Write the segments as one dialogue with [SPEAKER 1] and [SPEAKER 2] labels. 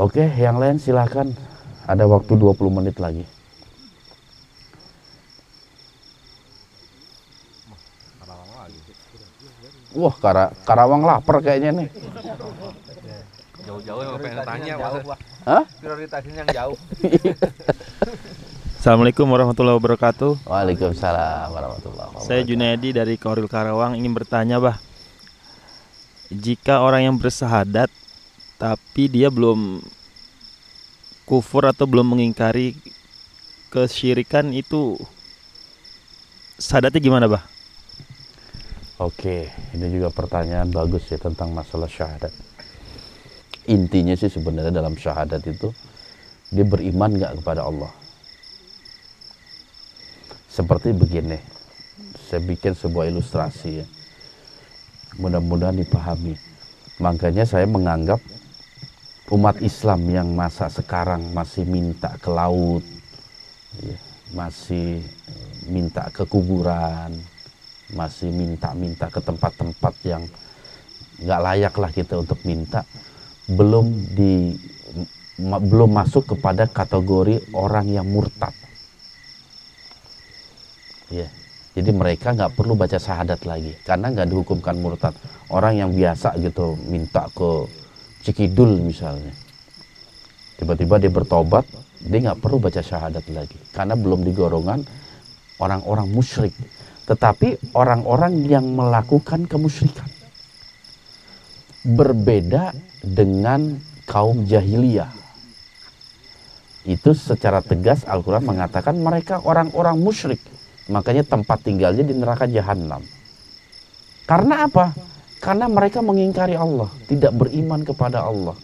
[SPEAKER 1] Oke, yang lain silakan. Ada waktu 20 menit lagi. Wah, Karawang lapar kayaknya nih.
[SPEAKER 2] Jauh-jauh yang pengen tanya, Mas.
[SPEAKER 1] Hah?
[SPEAKER 2] Prioritasnya yang jauh.
[SPEAKER 3] Assalamualaikum warahmatullahi wabarakatuh.
[SPEAKER 1] Waalaikumsalam warahmatullahi wabarakatuh.
[SPEAKER 3] Saya Junaidi dari Koril Karawang ingin bertanya, Bah. Jika orang yang bersahadat tapi dia belum kufur atau belum mengingkari kesyirikan, itu sahadatnya gimana, Bah?
[SPEAKER 1] Oke, ini juga pertanyaan bagus ya tentang masalah syahadat. Intinya sih sebenarnya dalam syahadat itu dia beriman nggak kepada Allah. Seperti begini, saya bikin sebuah ilustrasi ya. Mudah-mudahan dipahami. Makanya saya menganggap umat Islam yang masa sekarang masih minta ke laut, ya, masih minta ke kuburan, masih minta-minta ke tempat-tempat yang nggak layak lah kita untuk minta, belum masuk kepada kategori orang yang murtad. Ya, jadi mereka nggak perlu baca syahadat lagi karena nggak dihukumkan murtad. Orang yang biasa gitu minta ke Cikidul misalnya, tiba-tiba dia bertobat, dia nggak perlu baca syahadat lagi karena belum digolongan orang-orang musyrik. Tetapi orang-orang yang melakukan kemusyrikan berbeda dengan kaum jahiliyah. Itu secara tegas Al-Quran mengatakan mereka orang-orang musyrik. Makanya tempat tinggalnya di neraka jahanam. Karena apa? Karena mereka mengingkari Allah, tidak beriman kepada Allah.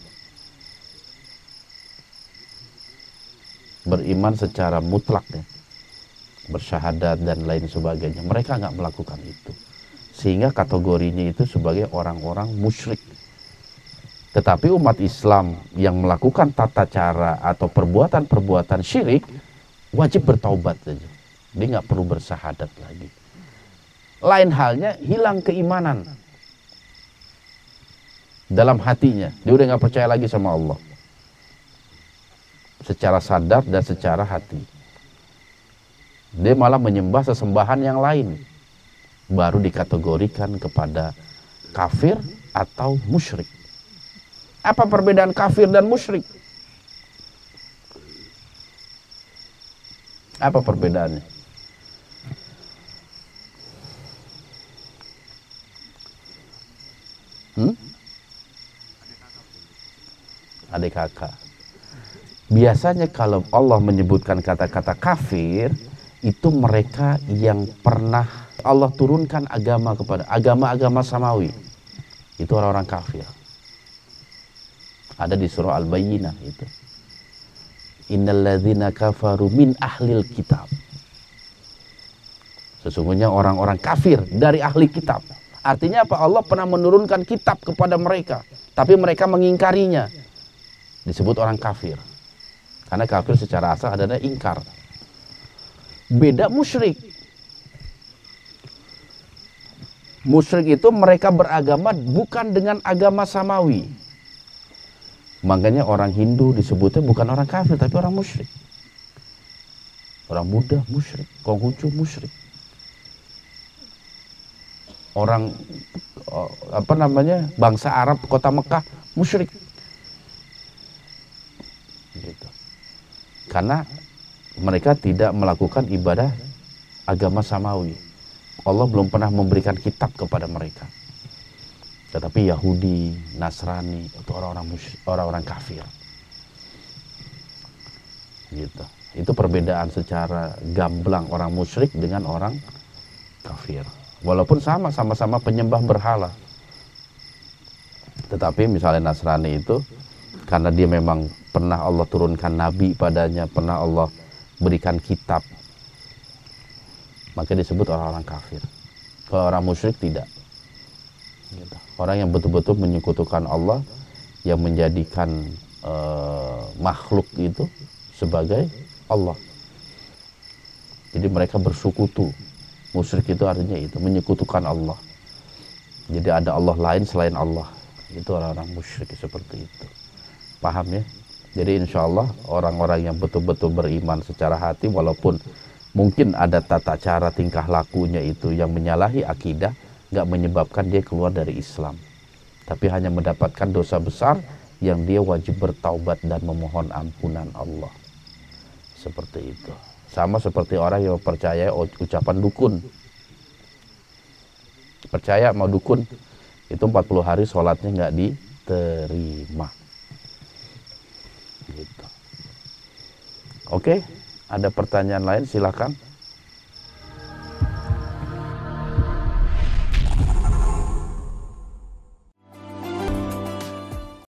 [SPEAKER 1] Beriman secara mutlak ya, bersyahadat dan lain sebagainya. Mereka nggak melakukan itu, sehingga kategorinya itu sebagai orang-orang musyrik. Tetapi umat Islam yang melakukan tata cara atau perbuatan-perbuatan syirik wajib bertaubat saja. Dia nggak perlu bersyahadat lagi. Lain halnya hilang keimanan dalam hatinya, dia udah nggak percaya lagi sama Allah secara sadar dan secara hati. Dia malah menyembah sesembahan yang lain, baru dikategorikan kepada kafir atau musyrik. Apa perbedaan kafir dan musyrik? Apa perbedaannya? Adik kakak. Biasanya kalau Allah menyebutkan kata-kata kafir, itu mereka yang pernah Allah turunkan agama kepada agama-agama samawi. Itu orang-orang kafir. Ada di surah Al-Bayyinah itu. Innalladzina kafaru min ahlil kitab. Sesungguhnya orang-orang kafir dari ahli kitab. Artinya apa? Allah pernah menurunkan kitab kepada mereka, tapi mereka mengingkarinya. Disebut orang kafir. Karena kafir secara asal adalah ingkar. Beda musyrik. Musyrik itu mereka beragama bukan dengan agama samawi. Makanya orang Hindu disebutnya bukan orang kafir tapi orang musyrik. Orang Buddha musyrik, Konghucu musyrik. Orang bangsa Arab kota Mekah musyrik. Gitu. Karena mereka tidak melakukan ibadah agama samawi. Allah belum pernah memberikan kitab kepada mereka. Tetapi Yahudi, Nasrani itu orang-orang musyrik, orang-orang kafir. Gitu. Itu perbedaan secara gamblang orang musyrik dengan orang kafir. Walaupun sama-sama penyembah berhala. Tetapi misalnya Nasrani itu karena dia memang pernah Allah turunkan nabi padanya, pernah Allah berikan kitab, maka disebut orang-orang kafir. Kalau orang musyrik tidak. Gitu. Orang yang betul-betul menyekutukan Allah, yang menjadikan makhluk itu sebagai Allah. Jadi mereka bersekutu. Musyrik itu artinya itu, menyekutukan Allah. Jadi ada Allah lain selain Allah. Itu orang-orang musyrik seperti itu. Paham ya? Jadi insya Allah orang-orang yang betul-betul beriman secara hati, walaupun mungkin ada tata cara tingkah lakunya itu yang menyalahi akidah, nggak menyebabkan dia keluar dari Islam, tapi hanya mendapatkan dosa besar yang dia wajib bertaubat dan memohon ampunan Allah. Seperti itu. Sama seperti orang yang percaya ucapan dukun. Percaya mau dukun, itu 40 hari sholatnya nggak diterima. Gitu. Oke, ada pertanyaan lain silakan.